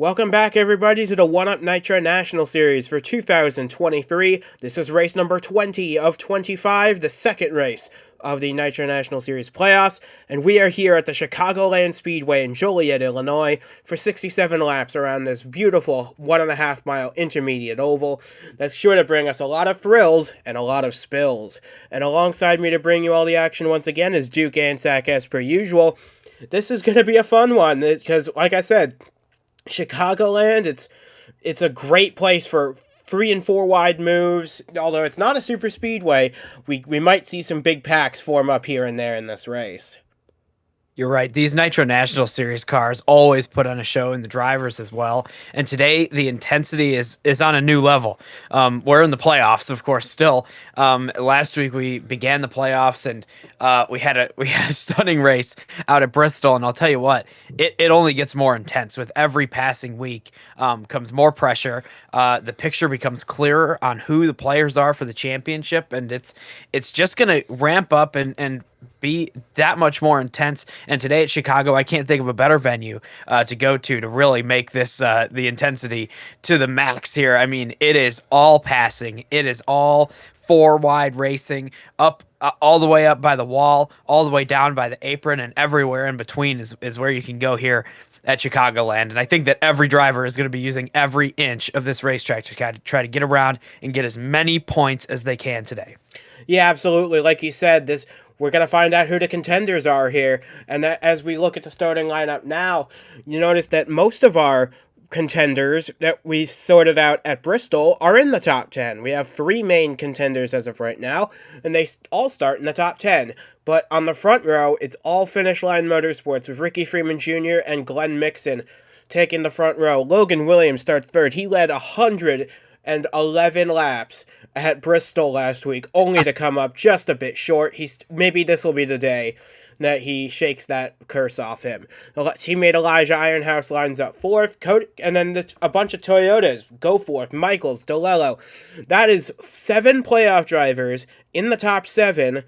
Welcome back, everybody, to the 1UP Nitro National Series for 2023. This is race number 20 of 25, the second race of the Nitro National Series playoffs, and we are here at the Chicagoland Speedway in Joliet, Illinois, for 67 laps around this beautiful 1.5 mile intermediate oval that's sure to bring us a lot of thrills and a lot of spills. And alongside me to bring you all the action once again is Duke and Zach, as per usual. This is going to be a fun one, because, like I said, Chicagoland, it's a great place for 3 and 4 wide moves. Although it's not a super speedway, we might see some big packs form up here and there in this race. You're right. These Nitro National Series cars always put on a show, and the drivers as well. And today, the intensity is on a new level. We're in the playoffs, of course, still. Last week, we began the playoffs, and we had a stunning race out at Bristol. And I'll tell you what, it only gets more intense. With every passing week comes more pressure. The picture becomes clearer on who the players are for the championship, and it's just going to ramp up and be that much more intense. And today at Chicago, I can't think of a better venue to go to really make this the intensity to the max here. I mean, it is all passing. It is all 4 wide racing, up all the way up by the wall, all the way down by the apron, and everywhere in between is where you can go here at Chicagoland. And I think that every driver is going to be using every inch of this racetrack to try to get around and get as many points as they can today. Yeah, absolutely. Like you said, we're going to find out who the contenders are here. And as we look at the starting lineup now, you notice that most of our contenders that we sorted out at Bristol are in the top 10. We have 3 main contenders as of right now, and they all start in the top 10. But on the front row, it's all Finish Line Motorsports with Ricky Freeman Jr. and Glenn Mixon taking the front row. Logan Williams starts third. He led 111 laps at Bristol last week, only to come up just a bit short. Maybe this will be the day that he shakes that curse off him. Teammate Elijah Ironhouse lines up fourth, and then a bunch of Toyotas go fourth. Michaels, DiLello. That is 7 playoff drivers in the top 7.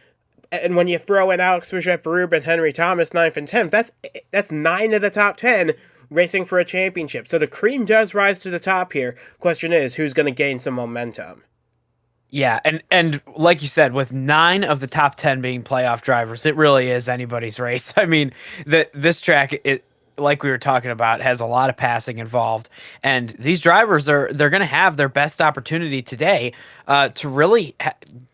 And when you throw in Alex Rujep-Berube and Henry Thomas 9th and 10th, that's 9 of the top 10 racing for a championship. So the cream does rise to the top here. Question is, who's going to gain some momentum? Yeah, and like you said, with 9 of the top 10 being playoff drivers, it really is anybody's race. I mean, this track, like we were talking about, has a lot of passing involved, and these drivers they're going to have their best opportunity today to really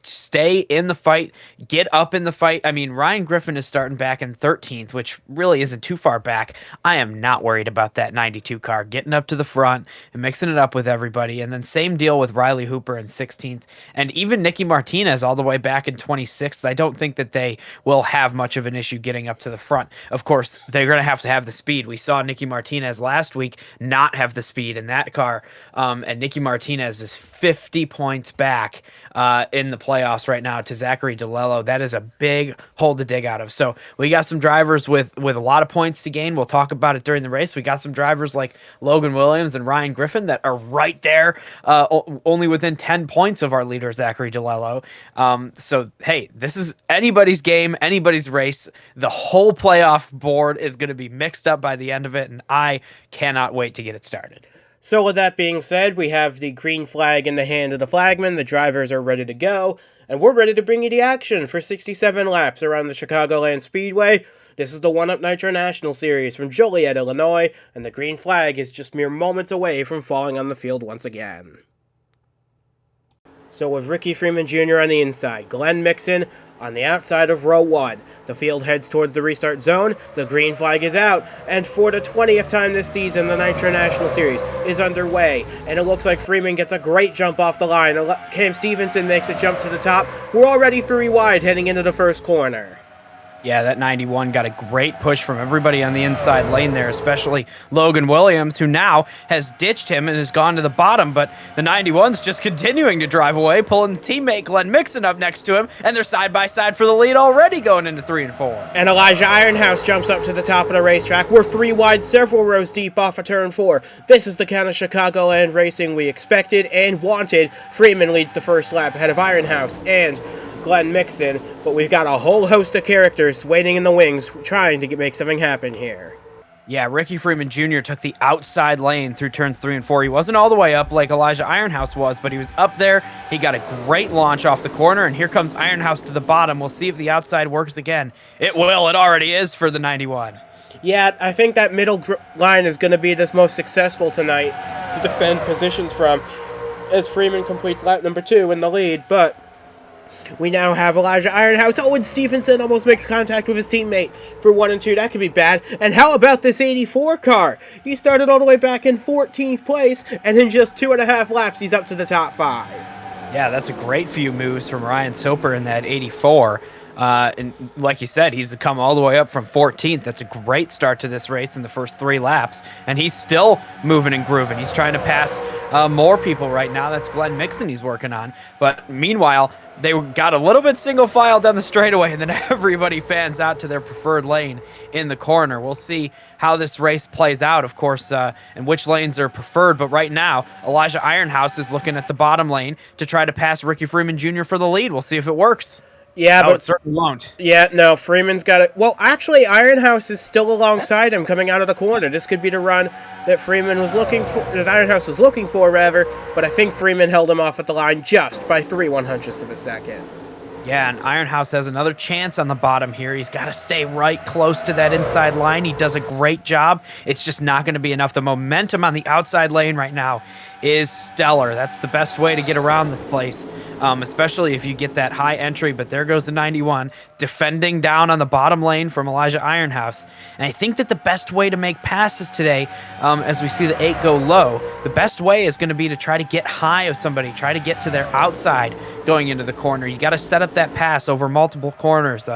stay in the fight, get up in the fight. I mean, Ryan Griffin is starting back in 13th, which really isn't too far back. I am not worried about that 92 car getting up to the front and mixing it up with everybody. And then same deal with Riley Hooper in 16th, and even Nicky Martinez all the way back in 26th. I don't think that they will have much of an issue getting up to the front. Of course, they're going to have the speed. We saw Nicky Martinez last week not have the speed in that car, and Nicky Martinez is 50 points back in the playoffs right now to Zachary DiLello. That is a big hole to dig out of. So we got some drivers with a lot of points to gain. We'll talk about it during the race. We got some drivers like Logan Williams and Ryan Griffin that are right there, only within 10 points of our leader, Zachary DiLello. So, hey, this is anybody's game, anybody's race. The whole playoff board is going to be mixed up by the end of it, and I cannot wait to get it started. So with that being said, we have the green flag in the hand of the flagman. The drivers are ready to go, and we're ready to bring you the action for 67 laps around the Chicagoland Speedway. This is the 1UP Nitro National Series from Joliet, Illinois, and the green flag is just mere moments away from falling on the field once again. So with Ricky Freeman Jr. on the inside, Glenn Mixon on the outside of row 1. The field heads towards the restart zone, the green flag is out, and for the 20th time this season, the Nitro National Series is underway, and it looks like Freeman gets a great jump off the line. Cam Stevenson makes a jump to the top. We're already 3 wide heading into the first corner. Yeah, that 91 got a great push from everybody on the inside lane there, especially Logan Williams, who now has ditched him and has gone to the bottom, but the 91's just continuing to drive away, pulling teammate Glenn Mixon up next to him, and they're side by side for the lead already going into 3 and 4. And Elijah Ironhouse jumps up to the top of the racetrack. We're 3 wide, several rows deep off of turn 4. This is the kind of Chicagoland racing we expected and wanted. Freeman leads the first lap ahead of Ironhouse and Glenn Mixon, but we've got a whole host of characters waiting in the wings trying to make something happen here. Yeah, Ricky Freeman Jr. took the outside lane through turns 3 and 4. He wasn't all the way up like Elijah Ironhouse was, but he was up there. He got a great launch off the corner, and here comes Ironhouse to the bottom. We'll see if the outside works again. It will. It already is for the 91. Yeah, I think that middle line is going to be the most successful tonight to defend positions from, as Freeman completes lap number 2 in the lead, but we now have Elijah Ironhouse. Oh, and Stevenson almost makes contact with his teammate for 1 and 2. That could be bad. And how about this 84 car? He started all the way back in 14th place, and in just 2.5 laps, he's up to the top 5. Yeah, that's a great few moves from Ryan Soper in that 84. And like you said, he's come all the way up from 14th. That's a great start to this race in the first 3 laps. And he's still moving and grooving. He's trying to pass more people right now. That's Glenn Mixon he's working on. But meanwhile, they got a little bit single file down the straightaway, and then everybody fans out to their preferred lane in the corner. We'll see how this race plays out, of course, and which lanes are preferred. But right now, Elijah Ironhouse is looking at the bottom lane to try to pass Ricky Freeman Jr. for the lead. We'll see if it works. Yeah, no, but it certainly won't. Yeah, no, Freeman's got it. Well, actually, Ironhouse is still alongside him coming out of the corner. This could be the run that Freeman was looking for, that Ironhouse was looking for, rather. But I think Freeman held him off at the line just by 3/100ths of a second. Yeah, and Ironhouse has another chance on the bottom here. He's got to stay right close to that inside line. He does a great job. It's just not going to be enough. The momentum on the outside lane right now is stellar. That's the best way to get around this place, especially if you get that high entry. But there goes the 91, defending down on the bottom lane from Elijah Ironhouse. And I think that the best way to make passes today, as we see the 8 go low, the best way is going to be to try to get high of somebody, try to get to their outside going into the corner. You got to set up that pass over multiple corners,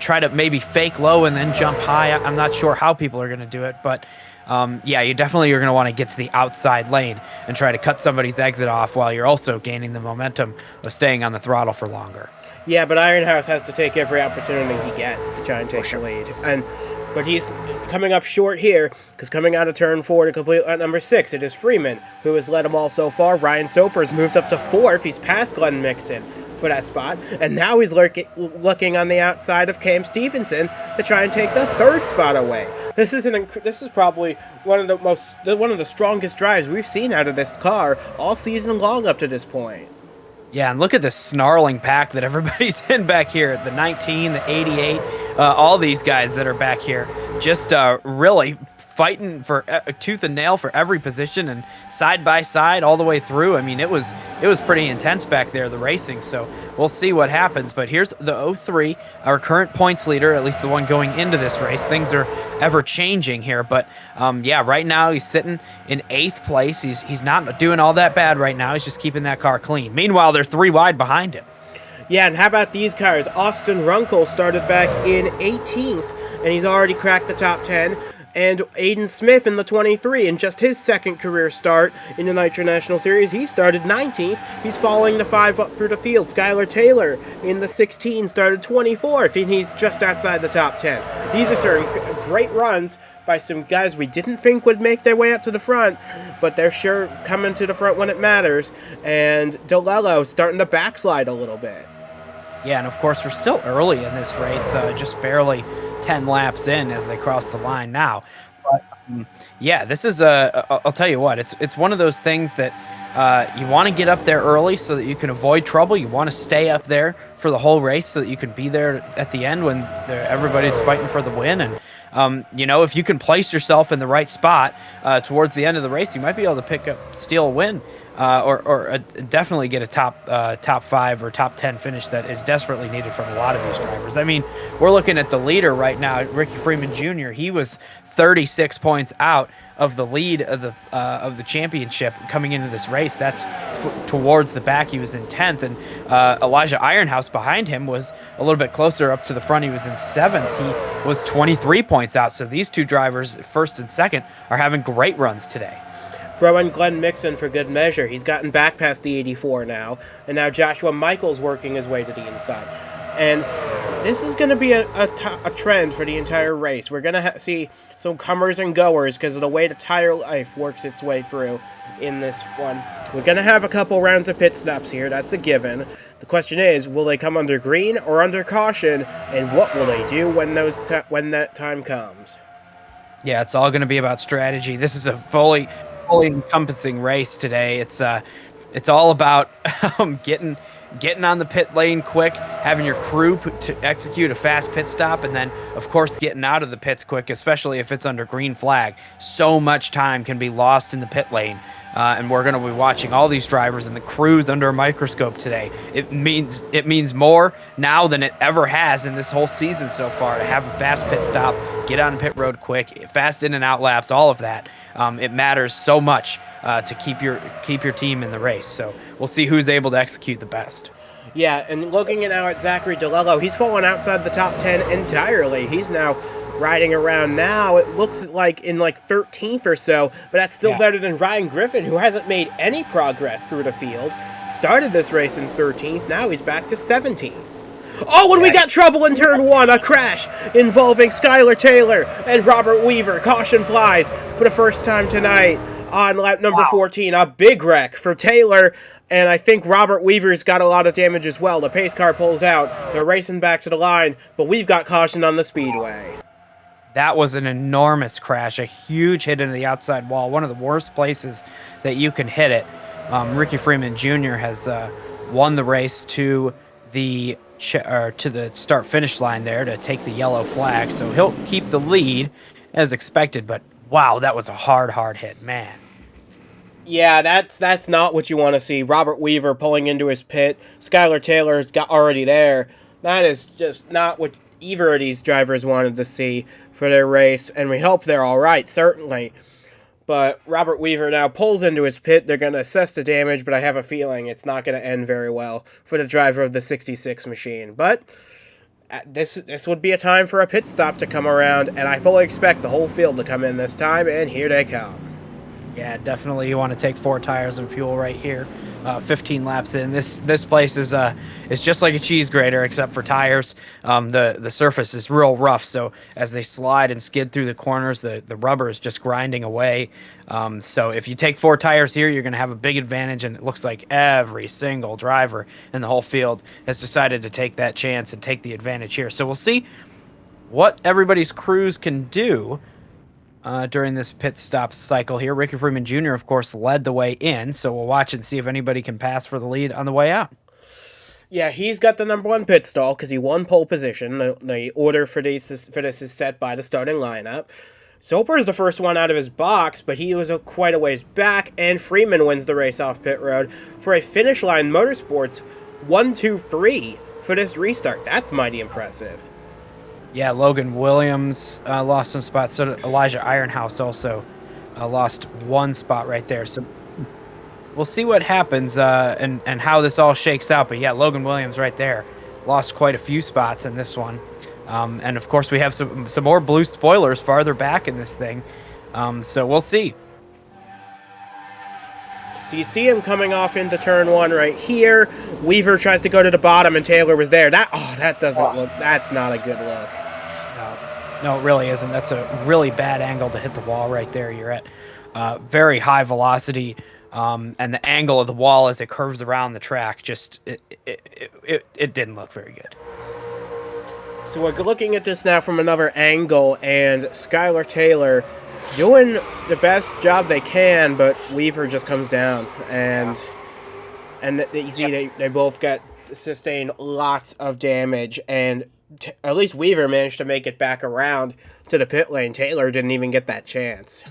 try to maybe fake low and then jump high. I'm not sure how people are going to do it, but yeah, you definitely are going to want to get to the outside lane and try to cut somebody's exit off while you're also gaining the momentum of staying on the throttle for longer. Yeah, but Ironhouse has to take every opportunity he gets to try and take the lead. But he's coming up short here, because coming out of turn 4 to complete at number 6, it is Freeman who has led them all so far. Ryan Soper's moved up to 4th. He's passed Glenn Mixon for that spot, and now he's looking on the outside of Cam Stevenson to try and take the 3rd spot away. This is probably one of the strongest drives we've seen out of this car all season long up to this point. Yeah, and look at this snarling pack that everybody's in back here. The 19, the 88, all these guys that are back here just really fighting for tooth and nail for every position and side by side all the way through. I mean, it was pretty intense back there, the racing. So we'll see what happens. But here's the 03, our current points leader, at least the one going into this race. Things are ever changing here, but yeah, right now he's sitting in 8th place. He's not doing all that bad right now. He's just keeping that car clean. Meanwhile, they're 3 wide behind him. Yeah, and how about these cars? Austin Runkle started back in 18th, and he's already cracked the top 10. And Aiden Smith in the 23, in just his 2nd career start in the Nitro National Series, he started 19th. He's following the 5 up through the field. Skylar Taylor in the 16 started 24th, and he's just outside the top 10. These are certain great runs by some guys we didn't think would make their way up to the front, but they're sure coming to the front when it matters. And DiLello starting to backslide a little bit. Yeah, and of course, we're still early in this race, just barely 10 laps in as they cross the line now. But yeah, this is I'll tell you what, it's one of those things that you want to get up there early so that you can avoid trouble. You want to stay up there for the whole race so that you can be there at the end when everybody's fighting for the win. And you know, if you can place yourself in the right spot towards the end of the race, you might be able to steal a win. Or definitely get a top 5 or top 10 finish that is desperately needed from a lot of these drivers. I mean, we're looking at the leader right now, Ricky Freeman Jr. He was 36 points out of the lead of the championship coming into this race. That's towards the back. He was in 10th, and Elijah Ironhouse behind him was a little bit closer up to the front. He was in 7th. He was 23 points out. So these two drivers, 1st and 2nd, are having great runs today. Throw in Glenn Mixon for good measure. He's gotten back past the 84 now, and now Joshua Michaels working his way to the inside. And this is going to be a trend for the entire race. We're going to see some comers and goers because of the way the tire life works its way through in this one. We're going to have a couple rounds of pit stops here. That's a given. The question is, will they come under green or under caution, and what will they do when that time comes? Yeah, it's all going to be about strategy. This is a fully encompassing race today. It's all about getting on the pit lane quick, having your crew to execute a fast pit stop, and then of course getting out of the pits quick, especially if it's under green flag. So much time can be lost in the pit lane. And we're going to be watching all these drivers and the crews under a microscope today. It means more now than it ever has in this whole season so far to have a fast pit stop, get on pit road quick, fast in and out laps, all of that. It matters so much to keep your team in the race. So we'll see who's able to execute the best. Yeah, and looking now at Zachary DiLello, he's fallen outside the top 10 entirely. He's now riding around now. It looks like in like 13th or so, but that's still better than Ryan Griffin, who hasn't made any progress through the field. Started this race in 13th, now he's back to 17th. Oh, and we got trouble in turn 1, a crash involving Skylar Taylor and Robert Weaver. Caution flies for the first time tonight on lap number 14. A big wreck for Taylor, and I think Robert Weaver's got a lot of damage as well. The pace car pulls out. They're racing back to the line, but we've got caution on the speedway. That was an enormous crash, a huge hit into the outside wall, one of the worst places that you can hit it. Ricky Freeman Jr. has won the race to the start-finish line there to take the yellow flag, so he'll keep the lead as expected, but wow, that was a hard hit, man. Yeah, that's not what you want to see. Robert Weaver pulling into his pit. Skylar Taylor's got already there. That is just not what either of these drivers wanted to see for their race, and we hope they're all right, certainly. But Robert Weaver now pulls into his pit. They're going to assess the damage, but I have a feeling it's not going to end very well for the driver of the 66 machine. But this would be a time for a pit stop to come around, and I fully expect the whole field to come in this time, and here they come. Yeah, definitely you want to take 4 tires and fuel right here. 15 laps in. This place is just like a cheese grater except for tires. The surface is real rough, so as they slide and skid through the corners, the rubber is just grinding away. So if you take 4 tires here, you're going to have a big advantage, and it looks like every single driver in the whole field has decided to take that chance and take the advantage here. So we'll see what everybody's crews can do during this pit stop cycle here. Ricky Freeman Jr., of course, led the way in, so we'll watch and see if anybody can pass for the lead on the way out. Yeah, he's got the number 1 pit stall because he won pole position. The order for this is set by the starting lineup. Soper is the first one out of his box, but he was quite a ways back, and Freeman wins the race off pit road for a Finish Line Motorsports 1-2-3 for this restart. That's mighty impressive. Yeah, Logan Williams lost some spots. So did Elijah Ironhouse also lost 1 spot right there. So we'll see what happens and how this all shakes out. But yeah, Logan Williams right there lost quite a few spots in this one. And of course, we have some more blue spoilers farther back in this thing. So we'll see. So you see him coming off into turn 1 right here. Weaver tries to go to the bottom, and Taylor was there. That doesn't look. That's not a good look. No, it really isn't. That's a really bad angle to hit the wall right there. You're at very high velocity, and the angle of the wall as it curves around the track just it didn't look very good. So we're looking at this now from another angle, and Skylar Taylor doing the best job they can, but Weaver just comes down, and you see they both got sustained lots of damage, and at least Weaver managed to make it back around to the pit lane. Taylor didn't even get that chance.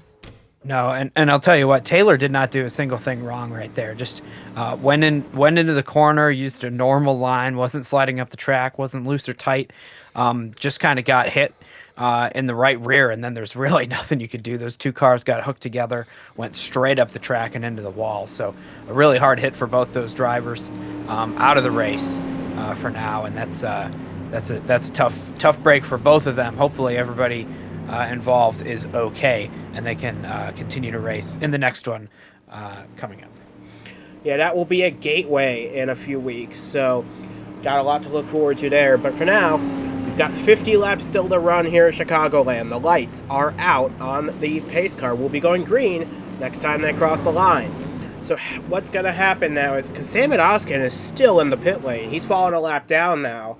No, and I'll tell you what, Taylor did not do a single thing wrong right there. Just went into the corner, used a normal line, wasn't sliding up the track, wasn't loose or tight, just kind of got hit in the right rear, and then there's really nothing you could do. Those 2 cars got hooked together, went straight up the track and into the wall. So a really hard hit for both those drivers, out of the race for now, and that's a tough break for both of them. Hopefully everybody involved is okay, and they can continue to race in the next one coming up. Yeah, that will be a Gateway in a few weeks, so got a lot to look forward to there. But for now, we've got 50 laps still to run here at Chicagoland. The lights are out on the pace car. We'll be going green next time they cross the line. So what's going to happen now is, because Sam Oskin is still in the pit lane. He's fallen a lap down now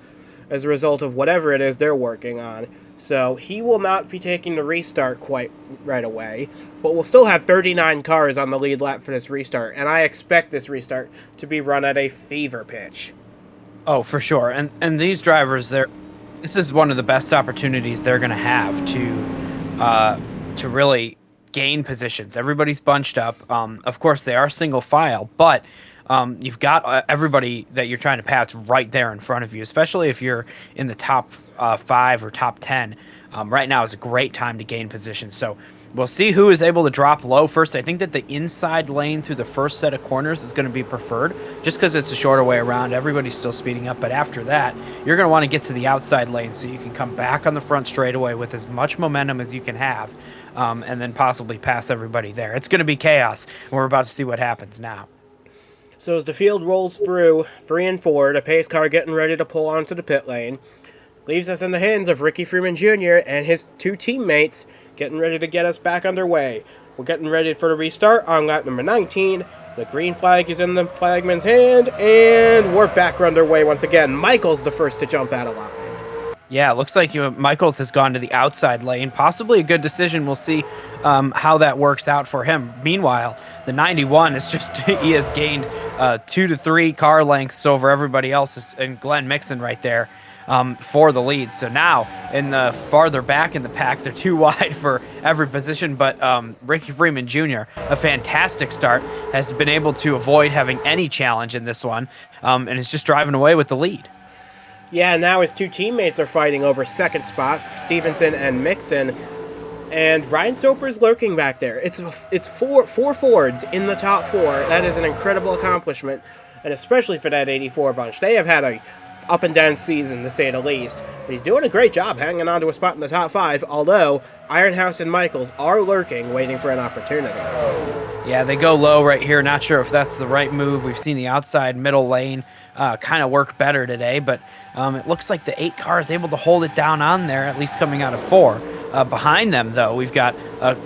as a result of whatever it is they're working on. So he will not be taking the restart quite right away, but we'll still have 39 cars on the lead lap for this restart, and I expect this restart to be run at a fever pitch. Oh, for sure. And these drivers, this is one of the best opportunities they're going to have to really gain positions. Everybody's bunched up. Of course, they are single file, but you've got everybody that you're trying to pass right there in front of you, especially if you're in the top 5 or top 10. Right now is a great time to gain position. So we'll see who is able to drop low first. I think that the inside lane through the first set of corners is going to be preferred just because it's a shorter way around. Everybody's still speeding up. But after that, you're going to want to get to the outside lane so you can come back on the front straightaway with as much momentum as you can have, and then possibly pass everybody there. It's going to be chaos. And we're about to see what happens now. So as the field rolls through 3 and 4, the pace car getting ready to pull onto the pit lane, leaves us in the hands of Ricky Freeman Jr. and his 2 teammates getting ready to get us back underway. We're getting ready for the restart on lap number 19. The green flag is in the flagman's hand, and we're back underway once again. Michael's the first to jump out of line. Yeah, it looks like Michaels has gone to the outside lane. Possibly a good decision. We'll see how that works out for him. Meanwhile, the 91 is he has gained 2 to 3 car lengths over everybody else, and Glenn Mixon right there for the lead. So now in the farther back in the pack, they're too wide for every position, but Ricky Freeman Jr., a fantastic start, has been able to avoid having any challenge in this one, and is just driving away with the lead. Yeah, now his 2 teammates are fighting over second spot, Stevenson and Mixon, and Ryan Soper's lurking back there. It's four Fords in the top 4. That is an incredible accomplishment, and especially for that 84 bunch. They have had a up and down season, to say the least, but he's doing a great job hanging on to a spot in the top 5, although Ironhouse and Michaels are lurking, waiting for an opportunity. Yeah, they go low right here. Not sure if that's the right move. We've seen the outside middle lane kind of work better today, but it looks like the 8 car is able to hold it down on there, at least coming out of 4. Behind them, though, we've got a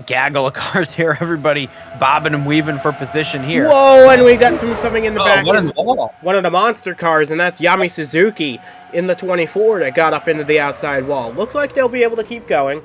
gaggle of cars here. Everybody bobbing and weaving for position here. Whoa, and we got something in the back. One of the monster cars, and that's Yami Suzuki in the 24 that got up into the outside wall. Looks like they'll be able to keep going.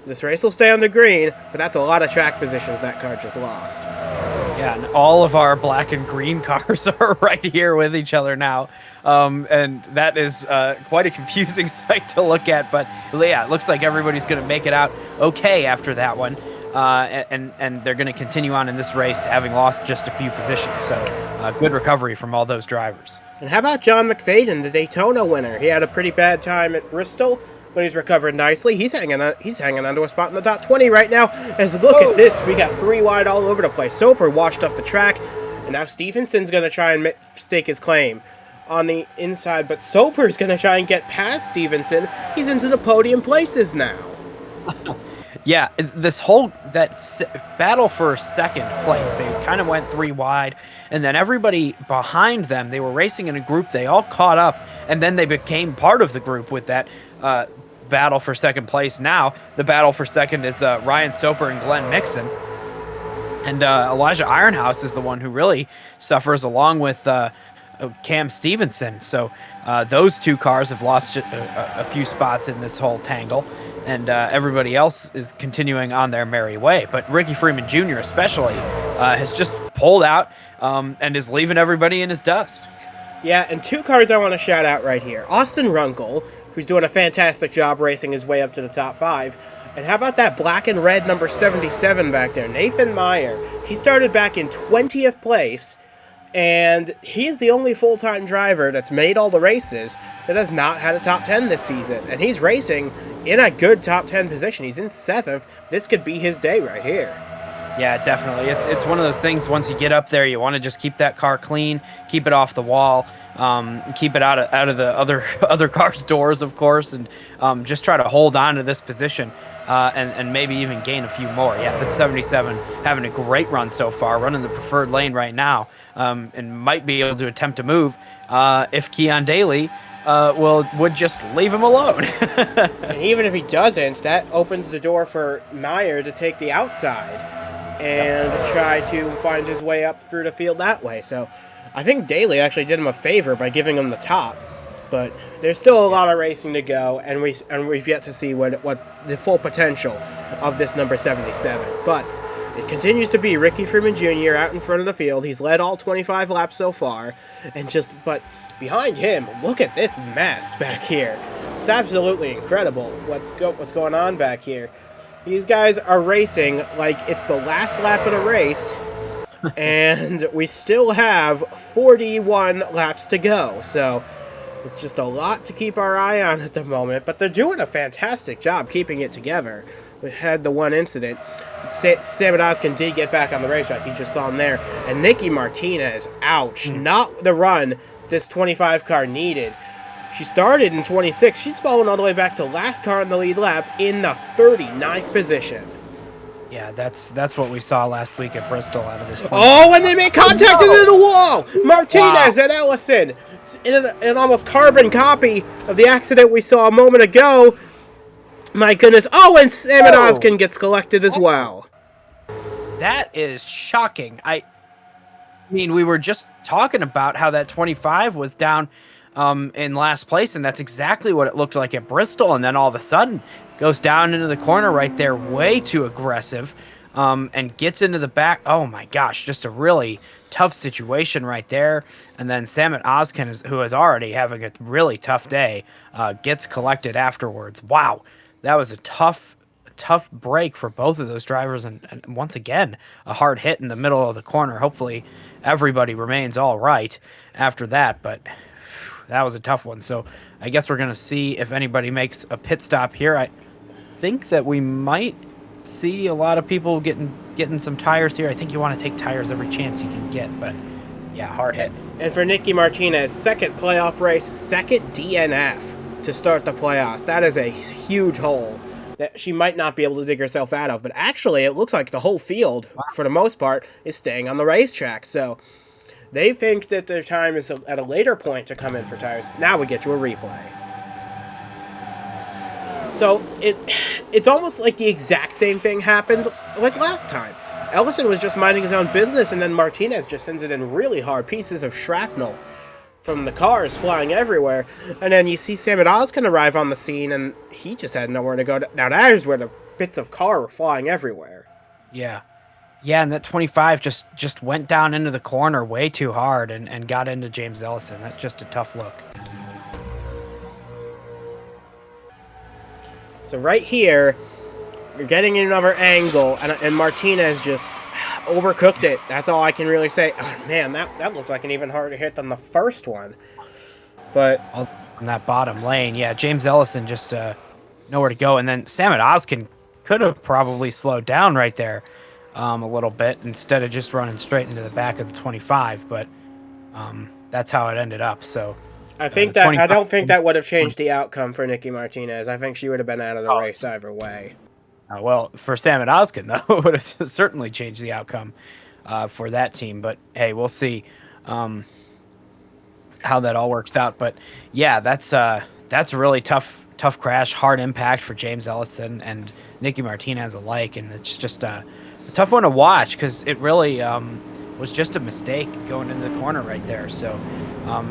This race will stay on the green, but that's a lot of track positions that car just lost. Yeah, and all of our black and green cars are right here with each other now. And that is quite a confusing sight to look at. But yeah, it looks like everybody's going to make it out okay after that one. And they're going to continue on in this race, having lost just a few positions. So good recovery from all those drivers. And how about John McFadden, the Daytona winner? He had a pretty bad time at Bristol, but he's recovered nicely. He's hanging onto a spot in the top 20 right now. As look at this, we got 3 wide all over the place. Soper washed up the track, and now Stevenson's going to try and stake his claim on the inside, but Soper's going to try and get past Stevenson. He's into the podium places now. Yeah, this whole battle for second place, they kind of went 3 wide, and then everybody behind them, they were racing in a group, they all caught up, and then they became part of the group with that battle for second place. Now the battle for second is Ryan Soper and Glenn Mixon, and Elijah Ironhouse is the one who really suffers, along with Cam Stevenson. So those 2 cars have lost a few spots in this whole tangle, and everybody else is continuing on their merry way. But Ricky Freeman Jr. especially has just pulled out and is leaving everybody in his dust. Yeah, and 2 cars I want to shout out right here. Austin Runkle, who's doing a fantastic job racing his way up to the top 5. And how about that black and red number 77 back there, Nathan Meyer? He started back in 20th place, and he's the only full-time driver that's made all the races that has not had a top 10 this season. And he's racing in a good top 10 position. He's in 7th. This could be his day right here. Yeah, definitely. It's one of those things, once you get up there, you want to just keep that car clean, keep it off the wall, keep it out of the other cars' doors, of course, and just try to hold on to this position and maybe even gain a few more. Yeah, this 77 having a great run so far, running the preferred lane right now, and might be able to attempt to move if Keon Daly would just leave him alone. And even if he doesn't, that opens the door for Meyer to take the outside and try to find his way up through the field that way. So I think Daly actually did him a favor by giving him the top. But there's still a lot of racing to go, and we've yet to see what the full potential of this number 77. But it continues to be Ricky Freeman Jr. out in front of the field. He's led all 25 laps so far, but behind him, look at this mess back here. It's absolutely incredible what's going on back here. These guys are racing like it's the last lap of the race, and we still have 41 laps to go. So it's just a lot to keep our eye on at the moment, but they're doing a fantastic job keeping it together. We had the one incident. Samit Ozkan did get back on the racetrack. You just saw him there. And Nicky Martinez, ouch, not the run this 25 car needed. She started in 26. She's fallen all the way back to last car in the lead lap in the 39th position. Yeah, that's what we saw last week at Bristol out of this. Oh, and they made contact into the wall! Martinez and Ellison in an almost carbon copy of the accident we saw a moment ago. My goodness. Oh, and Samit Ozkan gets collected as well. That is shocking. I mean, we were just talking about how that 25 was down in last place, and that's exactly what it looked like at Bristol, and then all of a sudden goes down into the corner right there, way too aggressive, and gets into the back. Oh my gosh, just a really tough situation right there. And then Samit Ozkan, who is already having a really tough day, gets collected afterwards. Wow, that was a tough break for both of those drivers, and once again, a hard hit in the middle of the corner. Hopefully everybody remains all right after that, but that was a tough one. So I guess we're going to see if anybody makes a pit stop here. I think that we might see a lot of people getting some tires here. I think you want to take tires every chance you can get, but yeah, hard hit. And for Nicky Martinez, second playoff race, second DNF to start the playoffs. That is a huge hole that she might not be able to dig herself out of. But actually, it looks like the whole field, for the most part, is staying on the racetrack. So they think that their time is at a later point to come in for tires. Now we get to a replay. So it's almost like the exact same thing happened like last time. Ellison was just minding his own business, and then Martinez just sends it in really hard. Pieces of shrapnel from the cars flying everywhere. And then you see Samit Ozkan arrive on the scene, and he just had nowhere to go. Now that is where the bits of car were flying everywhere. Yeah. Yeah, and that 25 just went down into the corner way too hard and got into James Ellison. That's just a tough look. So right here, you're getting another angle, and Martinez just overcooked it. That's all I can really say. Oh, man, that looked like an even harder hit than the first one. But on that bottom lane, yeah, James Ellison just nowhere to go. And then Samit Ozkan could have probably slowed down right there a little bit instead of just running straight into the back of the 25. But that's how it ended up. So I don't think that would have changed the outcome for Nicky Martinez. I think she would have been out of the race either way. Well, for Samit Ozkan, though, it would have certainly changed the outcome for that team. But hey, we'll see how that all works out. But yeah, that's a really tough crash, hard impact for James Ellison and Nicky Martinez alike, and it's just a tough one to watch because it really was just a mistake going into the corner right there. So,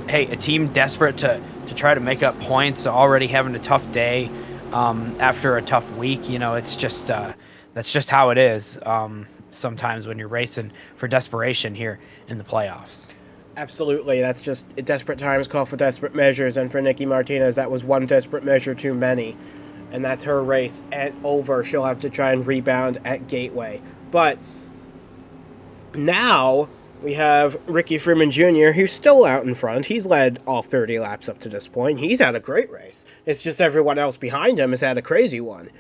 hey, a team desperate to try to make up points, already having a tough day. After a tough week, it's just that's just how it is sometimes when you're racing for desperation here in the playoffs. Absolutely, that's just desperate times call for desperate measures, and for Nicky Martinez, that was one desperate measure too many, and that's her race over. She'll have to try and rebound at Gateway. But now we have Ricky Freeman Jr., who's still out in front. He's led all 30 laps up to this point. He's had a great race. It's just everyone else behind him has had a crazy one.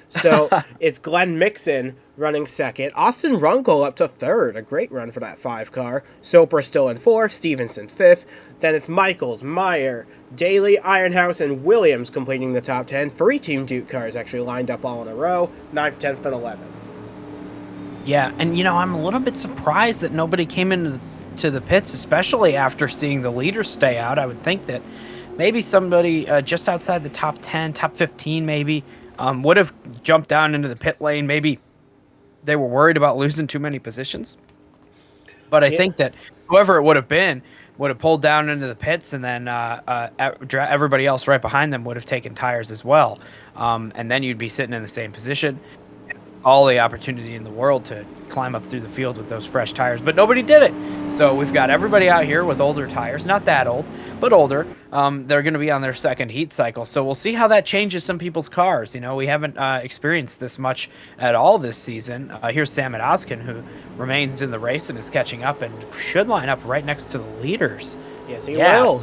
So it's Glenn Mixon running second. Austin Runkle up to third. A great run for that 5 car. Soper still in fourth. Stevenson fifth. Then it's Michaels, Meyer, Daly, Ironhouse, and Williams completing the top 10. 3 Team Duke cars actually lined up all in a row. 9th, 10th, and 11th. Yeah, and I'm a little bit surprised that nobody came into the pits, especially after seeing the leaders stay out. I would think that maybe somebody just outside the top 10, top 15 maybe, would have jumped down into the pit lane. Maybe they were worried about losing too many positions. But I think that whoever it would have been would have pulled down into the pits, and then everybody else right behind them would have taken tires as well. And then you'd be sitting in the same position. All the opportunity in the world to climb up through the field with those fresh tires, but nobody did it. So we've got everybody out here with older tires, not that old, but older. They're going to be on their second heat cycle. So we'll see how that changes some people's cars. You know, we haven't experienced this much at all this season. Here's Samet Ozkin, who remains in the race and is catching up and should line up right next to the leaders. Yes, he will.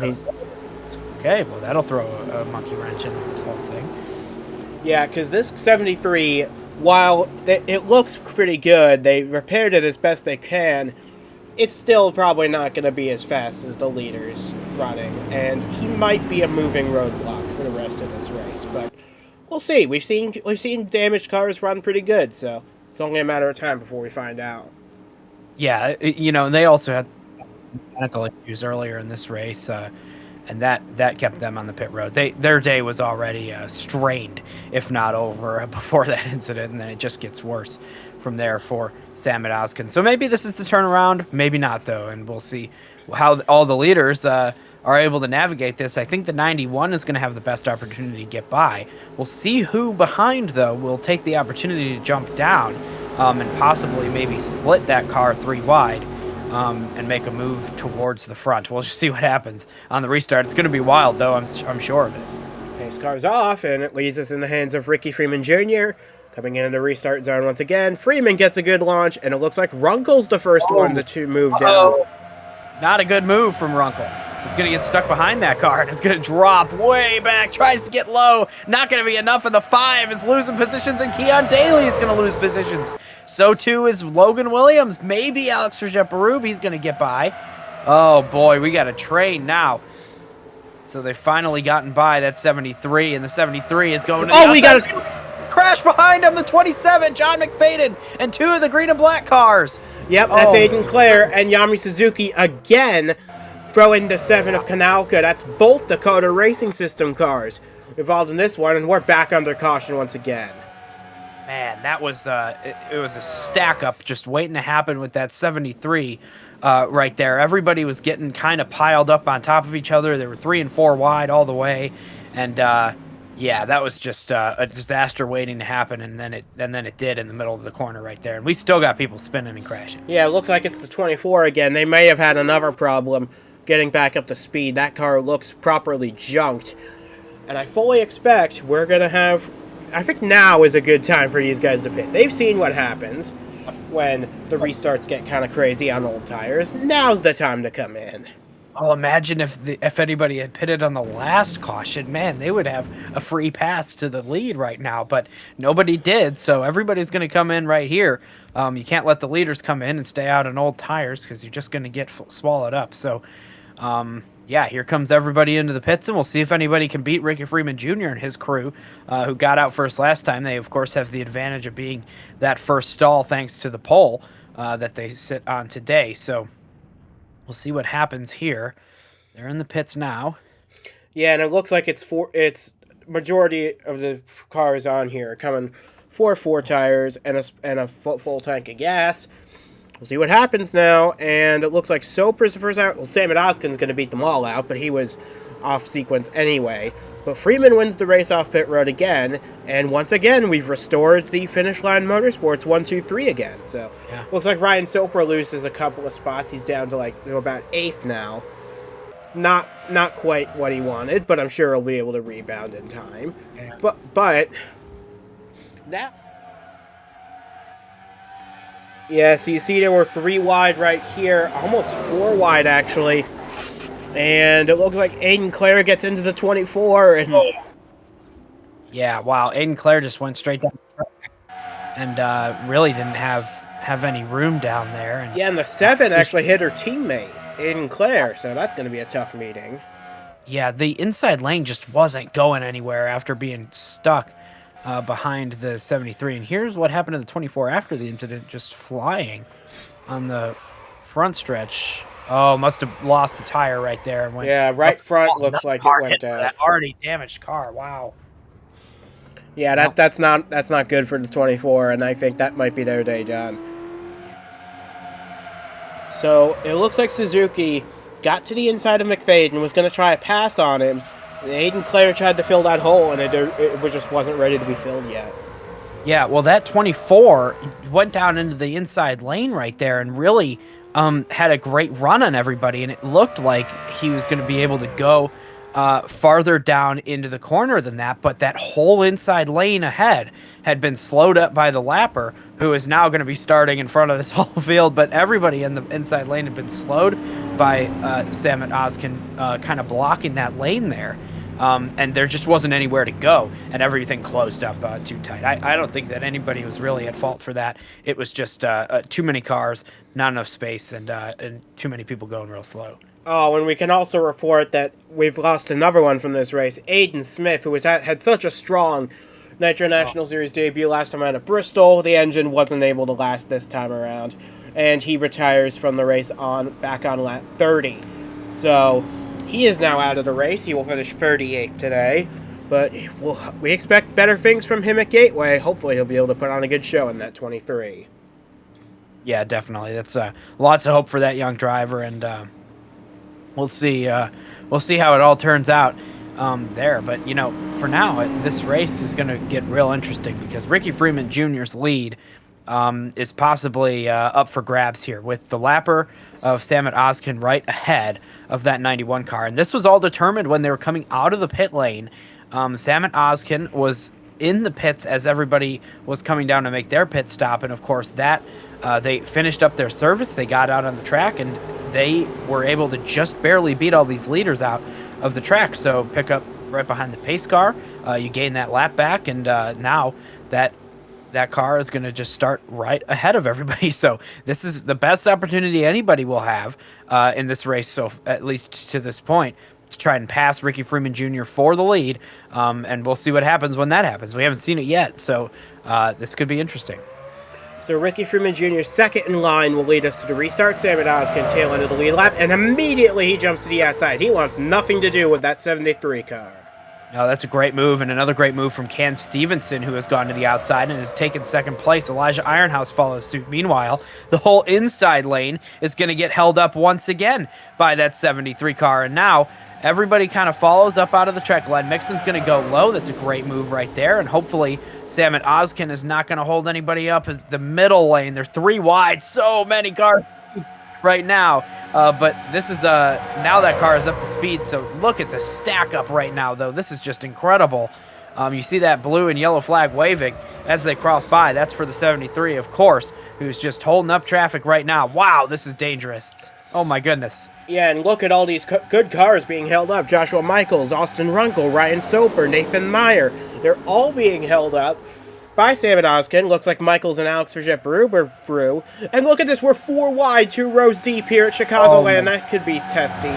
Okay, well, that'll throw a monkey wrench into this whole thing. Yeah, because this 73, while it looks pretty good, they repaired it as best they can, it's still probably not going to be as fast as the leaders running, and he might be a moving roadblock for the rest of this race, but we'll see. We've seen damaged cars run pretty good, so it's only a matter of time before we find out. Yeah, you know, and they also had mechanical issues earlier in this race, and that kept them on the pit road. Their day was already strained, if not over, before that incident, and then it just gets worse from there for Samet Ozkin. So maybe this is the turnaround, maybe not, though, and we'll see how all the leaders are able to navigate this. I think the 91 is going to have the best opportunity to get by. We'll see who behind, though, will take the opportunity to jump down and possibly maybe split that car 3 wide. And make a move towards the front. We'll just see what happens on the restart. It's going to be wild, though. I'm sure of it. Pace car's off, and it leaves us in the hands of Ricky Freeman Jr. Coming into the restart zone once again. Freeman gets a good launch, and it looks like Runkle's the first one to move down. Not a good move from Runkle. It's going to get stuck behind that car, and it's going to drop way back. Tries to get low. Not going to be enough, and the 5 is losing positions, and Keon Daly is going to lose positions. So, too, is Logan Williams. Maybe Alex Rajet-Barub, he's going to get by. Oh, boy, we got a train now. So, they've finally gotten by that 73, and the 73 is going to the outside. We got a crash behind him, the 27, John McFadden, and 2 of the green and black cars. Yep, that's Aiden Clare and Yami Suzuki again throwing the 7 of Kanalka. That's both Dakota Racing System cars involved in this one, and we're back under caution once again. Man, that was it was a stack up just waiting to happen with that 73 right there. Everybody was getting kind of piled up on top of each other. They were 3 and 4 wide all the way, and yeah, that was just a disaster waiting to happen. And then it did in the middle of the corner right there, and we still got people spinning and crashing. Yeah, it looks like it's the 24 again. They may have had another problem getting back up to speed. That car looks properly junked, and I fully expect we're gonna have. I think now is a good time for these guys to pit. They've seen what happens when the restarts get kind of crazy on old tires. Now's the time to come in. Well, imagine if anybody had pitted on the last caution, man, they would have a free pass to the lead right now, but nobody did, so everybody's going to come in right here. You can't let the leaders come in and stay out on old tires because you're just going to get swallowed up. So, yeah, here comes everybody into the pits, and we'll see if anybody can beat Ricky Freeman Jr. and his crew, who got out first last time. They, of course, have the advantage of being that first stall thanks to the pole that they sit on today. So we'll see what happens here. They're in the pits now. Yeah, and it looks like it's majority of the cars on here are coming 4 tires and a full tank of gas. We'll see what happens now, and it looks like Soper's the first out. Well, Samet Ozkin's going to beat them all out, but he was off sequence anyway. But Freeman wins the race off pit road again, and once again, we've restored the Finish Line Motorsports 1-2-3 again. So, yeah. Looks like Ryan Soper loses a couple of spots. He's down to about 8th now. Not quite what he wanted, but I'm sure he'll be able to rebound in time. Yeah. But now. Yeah, so you see there were 3 wide right here, almost 4 wide actually, and it looks like Aiden Clare gets into the 24. And yeah, wow, Aiden Clare just went straight down the track and really didn't have any room down there. And yeah, and the 7 actually hit her teammate, Aiden Clare, so that's going to be a tough meeting. Yeah, the inside lane just wasn't going anywhere after being stuck behind the 73, and here's what happened to the 24 after the incident, just flying on the front stretch. Oh, must have lost the tire right there. And went right front looks like it went down. That already damaged car. Wow. Yeah, that's not good for the 24, and I think that might be their day done. So it looks like Suzuki got to the inside of McFadden and was going to try a pass on him. And Aiden Clare tried to fill that hole, and it just wasn't ready to be filled yet. Yeah, well, that 24 went down into the inside lane right there and really had a great run on everybody, and it looked like he was going to be able to go farther down into the corner than that, but that whole inside lane ahead had been slowed up by the lapper, who is now going to be starting in front of this whole field, but everybody in the inside lane had been slowed by Samet Ozkin kind of blocking that lane there. And there just wasn't anywhere to go, and everything closed up too tight. I don't think that anybody was really at fault for that. It was just too many cars, not enough space, and too many people going real slow. Oh, and we can also report that we've lost another one from this race, Aiden Smith, who had such a strong Nitro National Series debut last time out at Bristol. The engine wasn't able to last this time around, and he retires from the race back on lap 30. So he is now out of the race. He will finish 38th today, but we expect better things from him at Gateway. Hopefully he'll be able to put on a good show in that 23. Yeah, definitely. That's lots of hope for that young driver, and we'll see how it all turns out there. But, for now, this race is going to get real interesting because Ricky Freeman Jr.'s lead is possibly up for grabs here with the lapper of Samet Ozkin right ahead of that 91 car. And this was all determined when they were coming out of the pit lane. Samet Ozkin was in the pits as everybody was coming down to make their pit stop. And, of course, they finished up their service. They got out on the track, and they were able to just barely beat all these leaders out of the track. So pick up right behind the pace car. You gain that lap back, and now that car is going to just start right ahead of everybody. So this is the best opportunity anybody will have in this race, so at least to this point, to try and pass Ricky Freeman Jr. for the lead, and we'll see what happens when that happens. We haven't seen it yet, so this could be interesting. So Ricky Freeman Jr.'s second in line will lead us to the restart. Samet Ozkin tail end of the lead lap, and immediately he jumps to the outside. He wants nothing to do with that 73 car. No, that's a great move, and another great move from Cam Stevenson, who has gone to the outside and has taken second place. Elijah Ironhouse follows suit. Meanwhile, the whole inside lane is going to get held up once again by that 73 car, and now everybody kind of follows up out of the track. Glenn Mixon's going to go low. That's a great move right there, and hopefully Samet Ozkin is not going to hold anybody up in the middle lane. They're three wide. So many cars right now. But this is now that car is up to speed. So look at the stack up right now, though. This is just incredible. You see that blue and yellow flag waving as they cross by. That's for the 73, of course, who's just holding up traffic right now. Wow, this is dangerous. Oh, my goodness. Yeah, and look at all these good cars being held up. Joshua Michaels, Austin Runkle, Ryan Soper, Nathan Meyer. They're all being held up by Samet Ozkin. Looks like Michaels and Alex Verget are through. And look at this. We're four wide, 2 rows deep here at Chicagoland. That could be testy.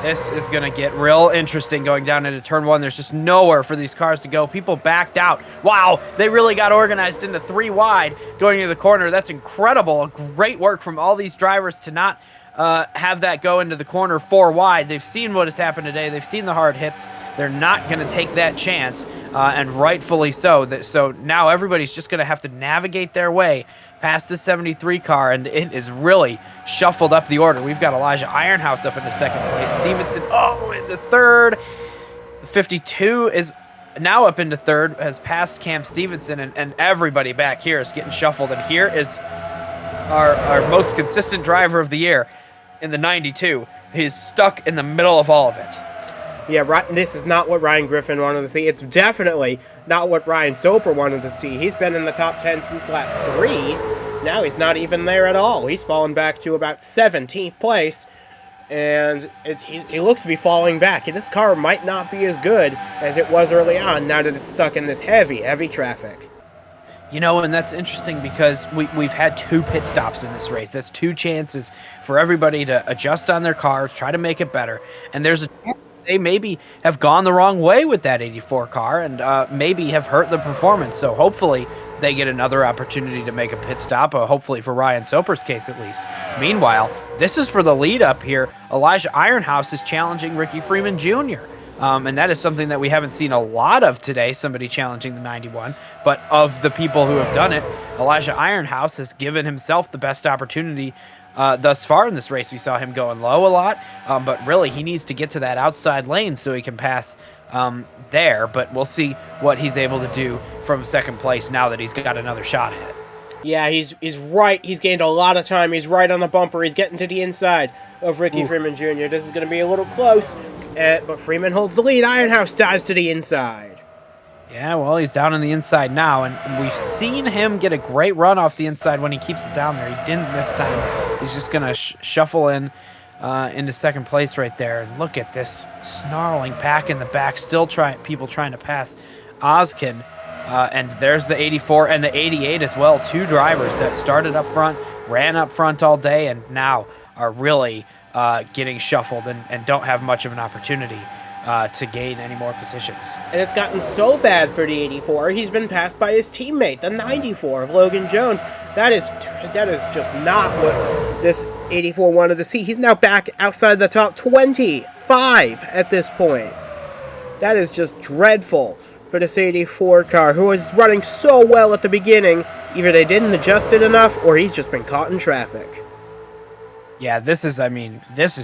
This is going to get real interesting going down into turn 1. There's just nowhere for these cars to go. People backed out. Wow, they really got organized into 3 wide going into the corner. That's incredible. Great work from all these drivers to not have that go into the corner 4 wide. They've seen what has happened today. They've seen the hard hits. They're not going to take that chance, and rightfully so. So now everybody's just going to have to navigate their way past the 73 car, and it is really shuffled up the order. We've got Elijah Ironhouse up into second place. Stevenson, in the third. 52 is now up into third, has passed Cam Stevenson, and everybody back here is getting shuffled. And here is our most consistent driver of the year in the 92. He's stuck in the middle of all of it. Yeah, this is not what Ryan Griffin wanted to see. It's definitely not what Ryan Soper wanted to see. He's been in the top 10 since lap 3. Now he's not even there at all. He's fallen back to about 17th place, and he looks to be falling back. This car might not be as good as it was early on now that it's stuck in this heavy, heavy traffic. And that's interesting because we've had 2 pit stops in this race. That's 2 chances for everybody to adjust on their cars, try to make it better. And there's a chance they maybe have gone the wrong way with that 84 car and maybe have hurt the performance. So hopefully they get another opportunity to make a pit stop, hopefully for Ryan Soper's case at least. Meanwhile, this is for the lead up here. Elijah Ironhouse is challenging Ricky Freeman Jr., and that is something that we haven't seen a lot of today, somebody challenging the 91. But of the people who have done it, Elijah Ironhouse has given himself the best opportunity thus far in this race. We saw him going low a lot, but really he needs to get to that outside lane so he can pass there. But we'll see what he's able to do from second place now that he's got another shot at it. Yeah, he's right. He's gained a lot of time. He's right on the bumper. He's getting to the inside of Ricky Freeman Jr. This is going to be a little close, but Freeman holds the lead. Ironhouse dives to the inside. Yeah, well, he's down on the inside now, and we've seen him get a great run off the inside when he keeps it down there. He didn't this time. He's just going to shuffle in into second place right there. And look at this snarling pack in the back, still people trying to pass Ozkin. And there's the 84 and the 88 as well. Two drivers that started up front, ran up front all day, and now are really getting shuffled and don't have much of an opportunity to gain any more positions. And it's gotten so bad for the 84, he's been passed by his teammate, the 94 of Logan Jones. That is just not what this 84 wanted to see. He's now back outside the top 25 at this point. That is just dreadful for this 84 car, who was running so well at the beginning. Either they didn't adjust it enough, or he's just been caught in traffic. Yeah, this is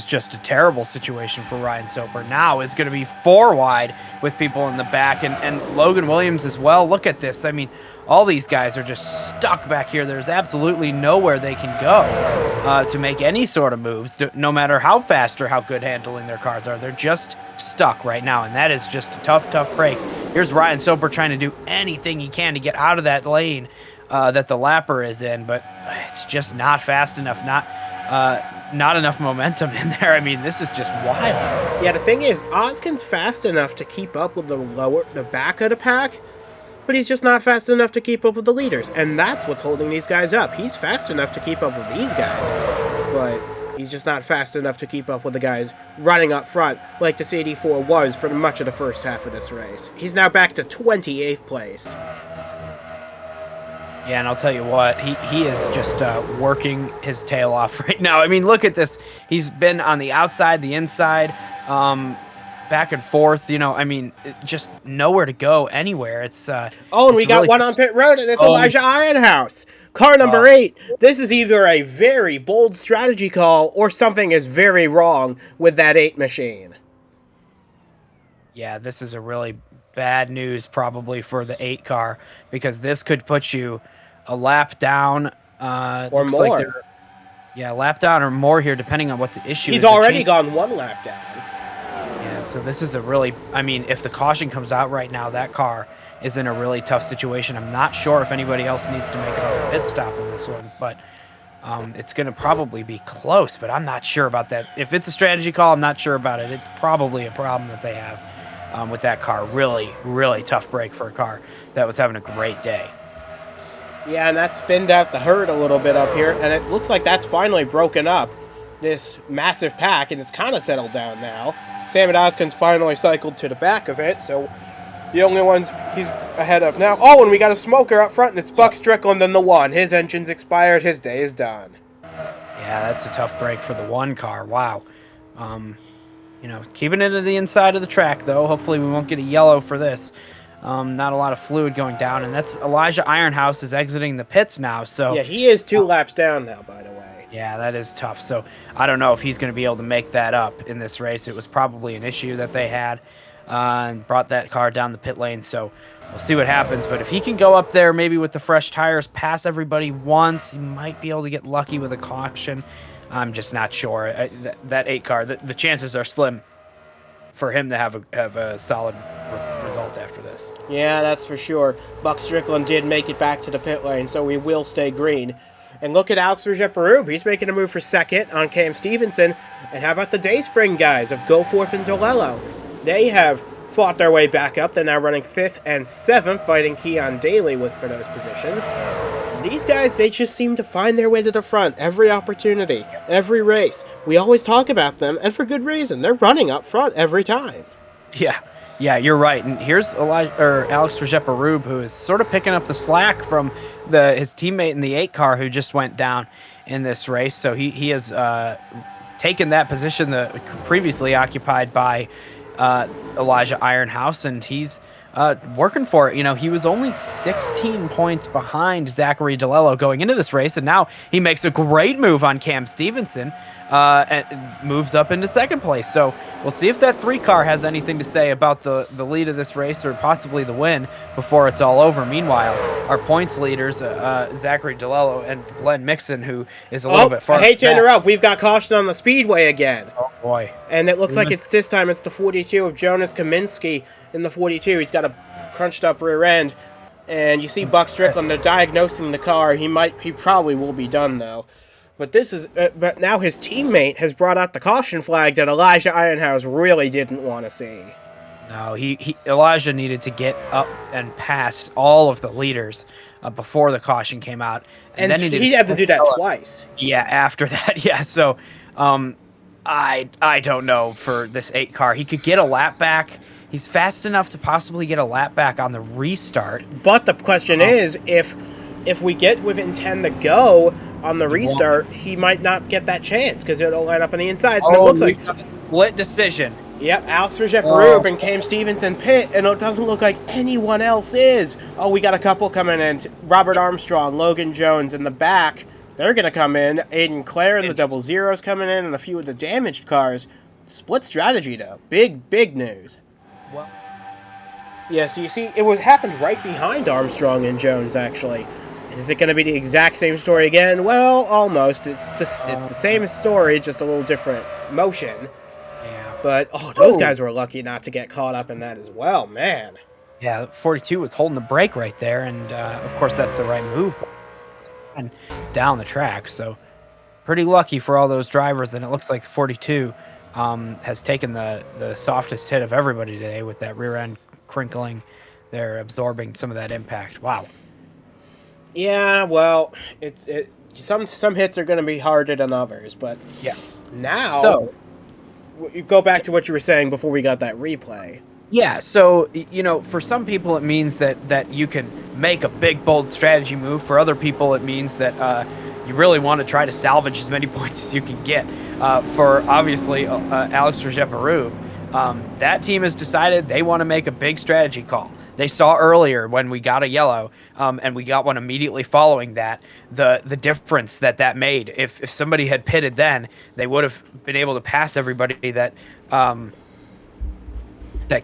just a terrible situation for Ryan Soper. Now is going to be 4 wide with people in the back, and Logan Williams as well. Look at this. I mean, all these guys are just stuck back here. There's absolutely nowhere they can go to make any sort of moves, no matter how fast or how good handling their cars are. They're just stuck right now, and that is just a tough break. Here's Ryan Soper trying to do anything he can to get out of that lane that the lapper is in, but it's just not fast enough, not enough momentum in there. I mean, this is just wild. Yeah, the thing is, Ozkin's fast enough to keep up with the back of the pack, but he's just not fast enough to keep up with the leaders, and that's what's holding these guys up. He's fast enough to keep up with these guys, but he's just not fast enough to keep up with the guys running up front like this 84 was for much of the first half of this race. He's now back to 28th place. Yeah, and I'll tell you what, he is just working his tail off right now. I mean, look at this. He's been on the outside, the inside, back and forth. You know, I mean, just nowhere to go anywhere. It's and we got one on pit road, and it's Elijah Ironhouse. Car number 8. This is either a very bold strategy call or something is very wrong with that 8 machine. Yeah, this is a really bad news probably for the 8 car, because this could put you a lap down or more. Lap down or more here, depending on what the issue is. He's already gone 1 lap down. Yeah, so this is a really, I mean, if the caution comes out right now, that car is in a really tough situation. I'm not sure if anybody else needs to make another pit stop in this one, but it's going to probably be close, but I'm not sure about that. If it's a strategy call, I'm not sure about it. It's probably a problem that they have with that car. Really tough break for a car that was having a great day. Yeah, and that's thinned out the herd a little bit up here, and it looks like that's finally broken up, this massive pack, and it's kind of settled down now. Sam Ozkin's finally cycled to the back of it, so the only ones he's ahead of now. Oh, and we got a smoker up front, and it's Buck Strickland in the 1. His engine's expired. His day is done. Yeah, that's a tough break for the 1 car. Wow. You know, keeping it to the inside of the track, though. Hopefully we won't get a yellow for this. Not a lot of fluid going down, and that's Elijah Ironhouse is exiting the pits now. So yeah, he is 2 laps down now, by the way. Yeah, that is tough. So I don't know if he's going to be able to make that up in this race. It was probably an issue that they had and brought that car down the pit lane. So we'll see what happens. But if he can go up there maybe with the fresh tires, pass everybody once, he might be able to get lucky with a caution. I'm just not sure. That 8 car, the chances are slim for him to have a solid result after this. Yeah, that's for sure. Buck Strickland did make it back to the pit lane, so we will stay green. And look at Alex Vergette-Barube. He's making a move for second on Cam Stevenson. And how about the Dayspring guys of Goforth and DiLello? They have fought their way back up. They're now running 5th and 7th, fighting Keon Daly for those positions. These guys, they just seem to find their way to the front every opportunity, every race. We always talk about them, and for good reason. They're running up front every time. Yeah, you're right. And here's Alex Vergette-Barube, who is sort of picking up the slack from his teammate in the 8 car who just went down in this race. So he has taken that position that previously occupied by Elijah Ironhouse, and he's working for it. You know, he was only 16 points behind Zachary DiLello going into this race, and now he makes a great move on Cam Stevenson and moves up into second place. So we'll see if that 3 car has anything to say about the lead of this race or possibly the win before it's all over. Meanwhile, our points leaders, Zachary DiLello and Glenn Mixon, who is a little bit far I hate to back. interrupt. We've got caution on the Speedway again. Oh, boy. And it looks like it's this time it's the 42 of Jonas Kaminsky in the 42. He's got a crunched up rear end. And you see Buck Strickland, they're diagnosing the car. He probably will be done, though. But but now his teammate has brought out the caution flag that Elijah Ironhouse really didn't want to see. No, Elijah needed to get up and past all of the leaders before the caution came out, And then he had to do that twice. Yeah, after that, yeah. So, I don't know for this 8 car. He could get a lap back. He's fast enough to possibly get a lap back on the restart. But the question is, if we get within 10 to go on the restart, he might not get that chance because it'll line up on the inside. And it looks like split decision. Yep, Alex Rajep and Cam Stevenson pit, and it doesn't look like anyone else is. Oh, we got a couple coming in. Robert Armstrong, Logan Jones in the back. They're going to come in. Aiden Clare and the double zeros coming in, and a few of the damaged cars. Split strategy, though. Big news. Well, yeah, so you see, it happened right behind Armstrong and Jones, actually. Is it going to be the exact same story again? Well, almost. It's the same story, just a little different motion. Yeah. But, those guys were lucky not to get caught up in that as well, man. Yeah, 42 was holding the brake right there, and of course that's the right move. And down the track, so pretty lucky for all those drivers, and it looks like the 42 has taken the softest hit of everybody today with that rear end crinkling. They're absorbing some of that impact. Wow. Yeah, well, some hits are going to be harder than others, but yeah. Now, so you go back to what you were saying before we got that replay. Yeah, so, you know, for some people it means that you can make a big, bold strategy move. For other people it means that you really want to try to salvage as many points as you can get. For, obviously, Alex Rajep, that team has decided they want to make a big strategy call. They saw earlier when we got a yellow, and we got one immediately following that, the difference that made. If somebody had pitted then, they would have been able to pass everybody that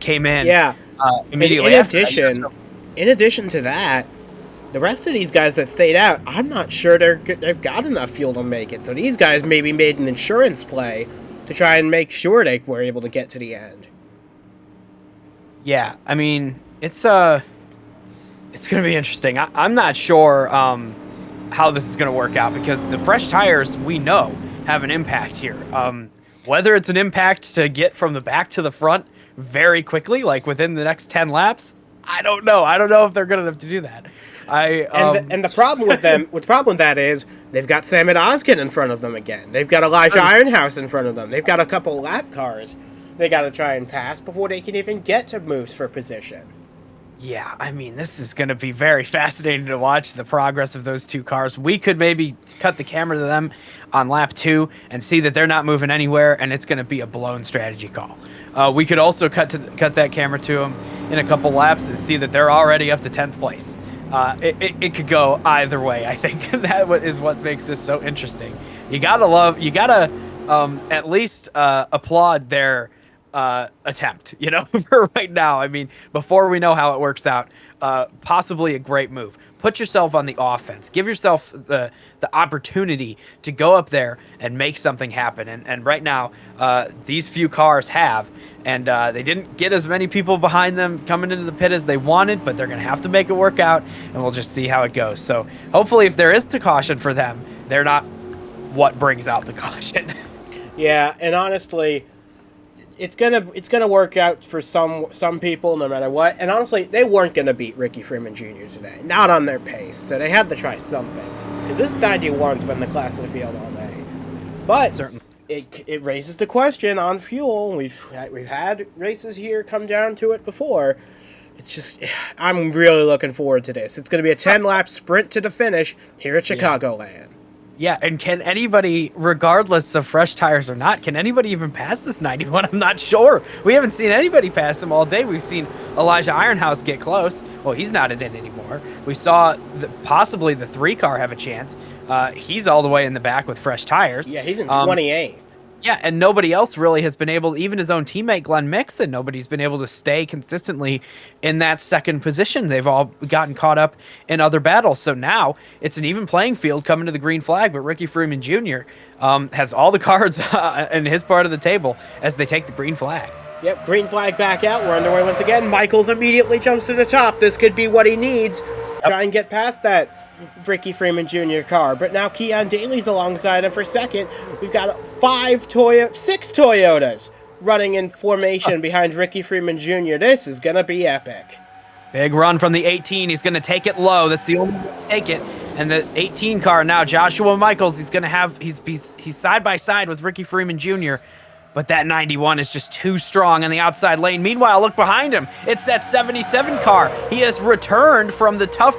came in. Yeah. Immediately. In addition to that, the rest of these guys that stayed out, I'm not sure they've got enough fuel to make it. So these guys maybe made an insurance play to try and make sure they were able to get to the end. Yeah, I mean, it's going to be interesting. I'm not sure how this is going to work out because the fresh tires, we know, have an impact here. Whether it's an impact to get from the back to the front very quickly, like within the next 10 laps, I don't know. I don't know if they're good enough to do that. And the problem with them, is they've got Samit Oskin in front of them again. They've got Elijah Ironhouse in front of them. They've got a couple lap cars they got to try and pass before they can even get to moves for position. Yeah, I mean, this is going to be very fascinating to watch the progress of those 2 cars. We could maybe cut the camera to them on lap 2 and see that they're not moving anywhere, and it's going to be a blown strategy call. We could also cut that camera to them in a couple laps and see that they're already up to 10th place. It could go either way. I think that is what makes this so interesting. You gotta at least applaud their attempt, you know, for right now. I mean, before we know how it works out, possibly a great move. Put yourself on the offense. Give yourself the opportunity to go up there and make something happen. And right now, these few cars have, and they didn't get as many people behind them coming into the pit as they wanted, but they're going to have to make it work out, and we'll just see how it goes. So hopefully if there is a caution for them, they're not what brings out the caution. Yeah, and honestly, it's gonna work out for some people no matter what. And honestly, they weren't gonna beat Ricky Freeman Jr. today, not on their pace. So they had to try something because this 91's been the class of the field all day. But certainly, it raises the question on fuel. We've had races here come down to it before. It's just, I'm really looking forward to this. It's gonna be a 10-lap sprint to the finish here at Chicagoland. Yeah, and can anybody, regardless of fresh tires or not, can anybody even pass this 91? I'm not sure. We haven't seen anybody pass him all day. We've seen Elijah Ironhouse get close. Well, he's not in it anymore. We saw possibly the 3 car have a chance. He's all the way in the back with fresh tires. Yeah, he's in 28th. Yeah, and nobody else really has been able, even his own teammate Glenn Mixon, nobody's been able to stay consistently in that second position. They've all gotten caught up in other battles. So now it's an even playing field coming to the green flag, but Ricky Freeman Jr. Has all the cards in his part of the table as they take the green flag. Yep, green flag back out. We're underway once again. Michaels immediately jumps to the top. This could be what he needs. Try and get past that Ricky Freeman Jr. car. But now Keon Daly's alongside him for second. We've got 6 Toyotas running in formation behind Ricky Freeman Jr. This is going to be epic. Big run from the 18. He's going to take it low. That's the only way to take it. And the 18 car now, Joshua Michaels, he's going to have, he's side by side with Ricky Freeman Jr., but that 91 is just too strong in the outside lane. Meanwhile, look behind him. It's that 77 car. He has returned from the tough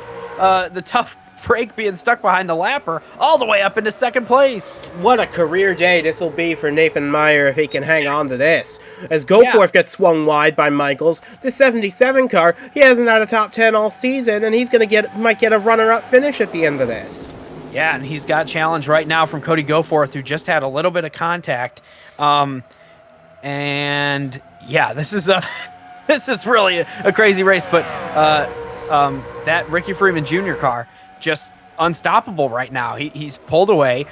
break being stuck behind the lapper all the way up into second place. What a career day this will be for Nathan Meyer if he can hang on to this. As Goforth gets swung wide by Michaels, the 77 car, he hasn't had a top 10 all season, and he's might get a runner-up finish at the end of this. Yeah, and he's got challenge right now from Cody Goforth, who just had a little bit of contact. And yeah, this is really a crazy race, but that Ricky Freeman Jr. car just unstoppable right now. He's pulled away.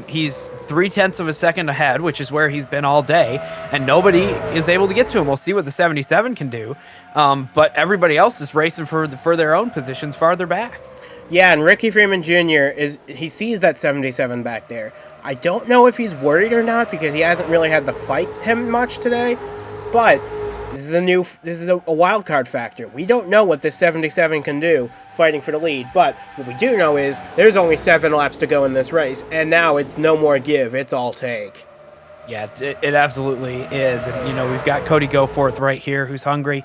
He's 0.3 of a second ahead, which is where he's been all day, and nobody is able to get to him. We'll see what the 77 can do, but everybody else is racing for their own positions farther back. Yeah, and Ricky Freeman Jr. he sees that 77 back there. I don't know if he's worried or not because he hasn't really had to fight him much today, but this is a wild card factor. We don't know what this 77 can do fighting for the lead, but what we do know is there's only 7 laps to go in this race, and now it's no more give, it's all take. Yeah, it absolutely is. And, we've got Cody Goforth right here who's hungry.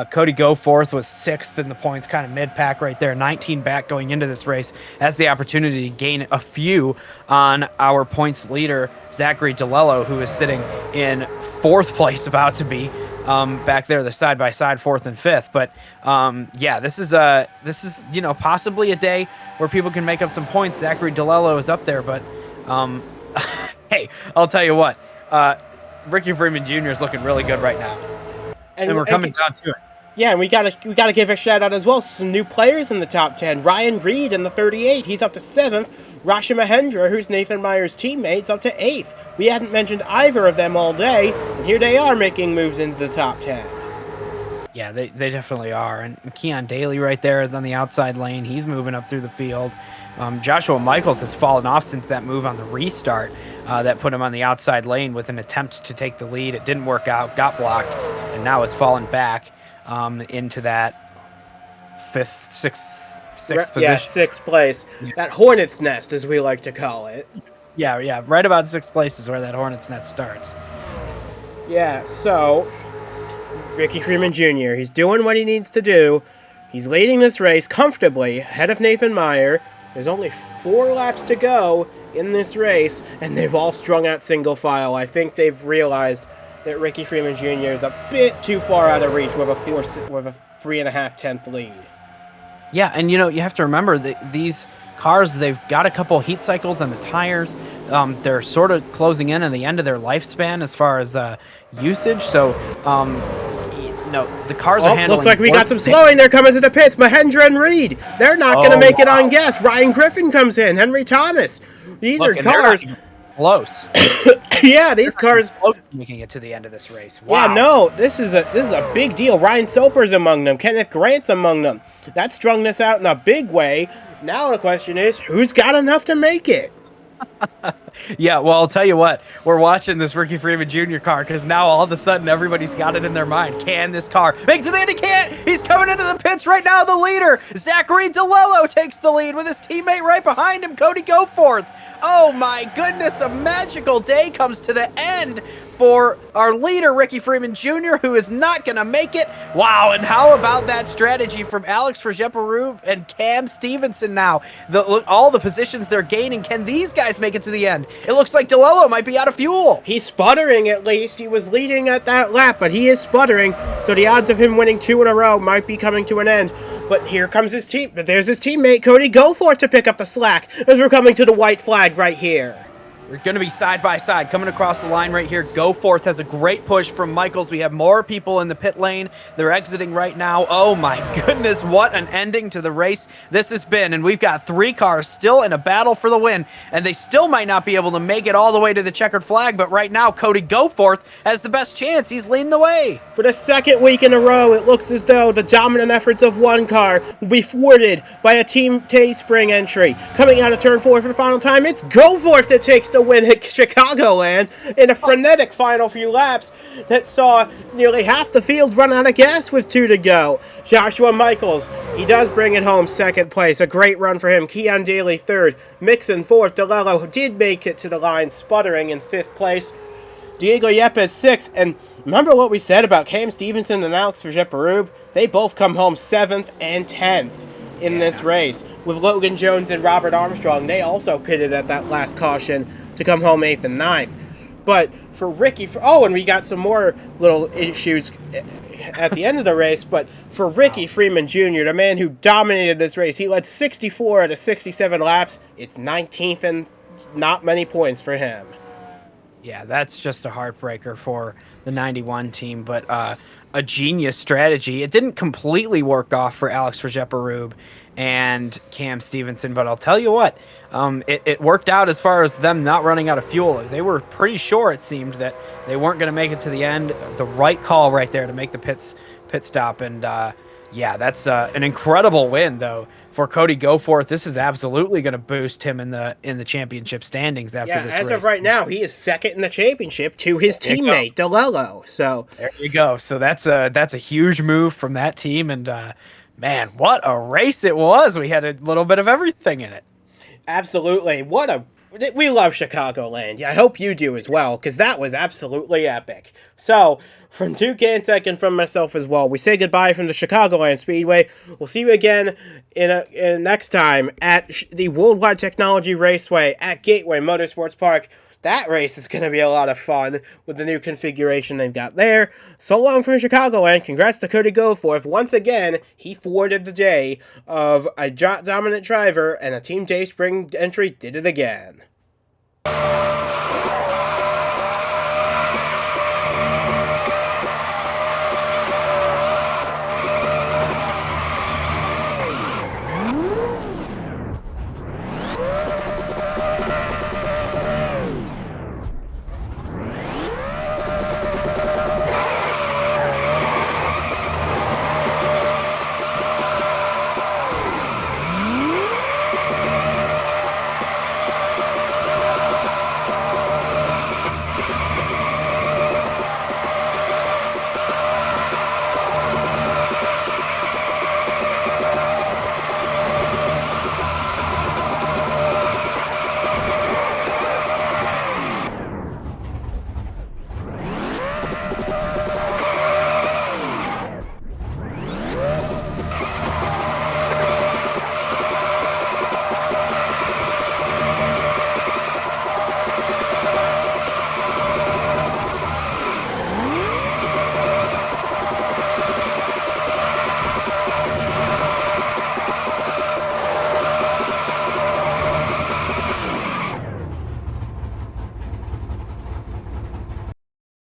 Cody Goforth was 6th in the points, kind of mid-pack right there, 19 back going into this race. Has the opportunity to gain a few on our points leader, Zachary DiLello, who is sitting in 4th place, about to be back there, the side-by-side 4th and 5th. But, yeah, this is possibly a day where people can make up some points. Zachary DiLello is up there, but hey, I'll tell you what, Ricky Freeman Jr. is looking really good right now. And we're coming down to it. Yeah, and we gotta give a shout out as well. Some new players in the top 10. Ryan Reed in the 38. He's up to 7th. Rasha Mahendra, who's Nathan Meyer's teammate, is up to 8th. We hadn't mentioned either of them all day, and here they are making moves into the top 10. Yeah, they definitely are. And Keon Daly right there is on the outside lane. He's moving up through the field. Joshua Michaels has fallen off since that move on the restart that put him on the outside lane with an attempt to take the lead. It didn't work out, got blocked, and now has fallen back into that 5th, 6th position. Yeah, 6th place. Yeah. That hornet's nest, as we like to call it. Yeah, right about 6th place is where that hornet's nest starts. Yeah, so Ricky Freeman Jr., he's doing what he needs to do. He's leading this race comfortably ahead of Nathan Meyer. There's only 4 laps to go in this race, and they've all strung out single file. I think they've realized that Ricky Freeman Jr. is a bit too far out of reach with a 3.5 lead. Yeah, and you have to remember that these cars, they've got a couple heat cycles on the tires. They're sort of closing in on the end of their lifespan as far as usage. So, the cars are handling. Looks like we got some slowing. They're coming to the pits. Mahendra and Reed. They're not going to make it on gas. Ryan Griffin comes in. Henry Thomas. These are cars close. Yeah, these cars close to making it to the end of this race. Wow. Yeah, no, this is a big deal. Ryan Soper's among them. Kenneth Grant's among them. That strung this out in a big way. Now the question is, who's got enough to make it? Yeah, well, I'll tell you what. We're watching this Ricky Freeman Jr. car because now all of a sudden everybody's got it in their mind. Can this car make it to the end? He can't. He's coming into the pits right now, the leader. Zachary DiLello takes the lead with his teammate right behind him, Cody Goforth. Oh my goodness, a magical day comes to the end for our leader, Ricky Freeman Jr., who is not going to make it. Wow, and how about that strategy from Alex Verjeperub and Cam Stevenson now? All the positions they're gaining, can these guys make it to the end? It looks like DiLello might be out of fuel. He's sputtering at least. He was leading at that lap, but he is sputtering, so the odds of him winning 2 in a row might be coming to an end. But here comes his team. There's his teammate, Cody Goforth, to pick up the slack as we're coming to the white flag right here. We're going to be side by side coming across the line right here. Goforth has a great push from Michaels. We have more people in the pit lane. They're exiting right now. Oh my goodness, what an ending to the race this has been. And we've got 3 cars still in a battle for the win. And they still might not be able to make it all the way to the checkered flag. But right now, Cody Goforth has the best chance. He's leading the way. For the second week in a row, it looks as though the dominant efforts of one car will be thwarted by a Team Dayspring entry. Coming out of turn 4 for the final time, it's Goforth that takes the win at Chicagoland in a frenetic final few laps that saw nearly half the field run out of gas with 2 to go. Joshua Michaels, he does bring it home, second place. A great run for him. Keon Daly, third. Mixon, fourth. DiLello, who did make it to the line, sputtering in 5th place. Diego Yepes, 6th. And remember what we said about Cam Stevenson and Alex Verjeperub? They both come home 7th and 10th in this race. With Logan Jones and Robert Armstrong, they also pitted at that last caution to come home 8th and 9th. But for Ricky, and we got some more little issues at the end of the race, but for Ricky Freeman Jr., the man who dominated this race, he led 64 out of 67 laps. It's 19th and not many points for him. Yeah, that's just a heartbreaker for the 91 team, but a genius strategy. It didn't completely work off for Alex Verjeperub and Cam Stevenson, but I'll tell you what, it worked out as far as them not running out of fuel. They were pretty sure, it seemed, that they weren't going to make it to the end. The right call right there to make the pit stop, and yeah, that's an incredible win, though, for Cody Goforth. This is absolutely going to boost him in the championship standings after this race. As of right now, he is second in the championship to his teammate DiLello. So there you go. So that's a huge move from that team, and man, what a race it was. We had a little bit of everything in it. Absolutely. We love Chicagoland. I hope you do as well, because that was absolutely epic. So, from Duke and second from myself as well, we say goodbye from the Chicagoland Speedway. We'll see you again in next time at the Worldwide Technology Raceway at Gateway Motorsports Park. That race is going to be a lot of fun with the new configuration they've got there. So long from Chicagoland. Congrats to Cody Goforth. Once again, he thwarted the day of a dominant driver, and a Team Dayspring entry did it again.